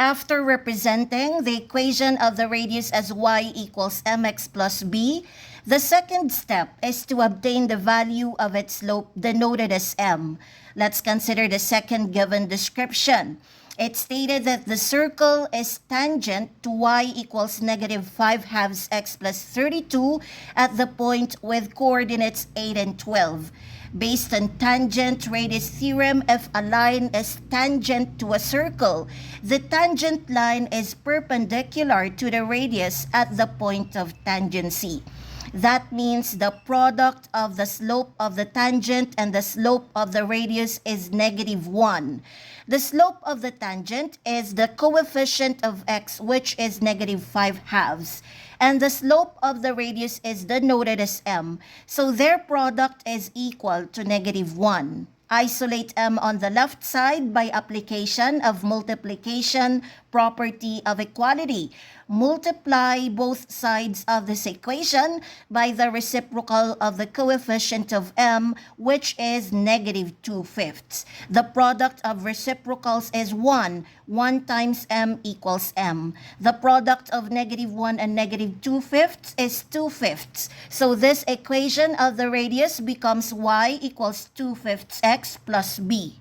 After representing the equation of the radius as y equals mx plus b, the second step is to obtain the value of its slope denoted as m. Let's consider the second given description. It stated that the circle is tangent to y equals negative 5 halves x plus 32 at the point with coordinates 8 and 12. Based on tangent radius theorem, if a line is tangent to a circle, the tangent line is perpendicular to the radius at the point of tangency. That means the product of the slope of the tangent and the slope of the radius is negative 1. The slope of the tangent is the coefficient of x, which is negative 5 halves. And the slope of the radius is denoted as m. So their product is equal to negative 1. Isolate m on the left side by application of multiplication property of equality. Multiply both sides of this equation by the reciprocal of the coefficient of m, which is negative 2/5. The product of reciprocals is 1. 1 times m equals m. The product of negative 1 and negative 2/5 is 2/5. So this equation of the radius becomes y equals 2/5 x plus b.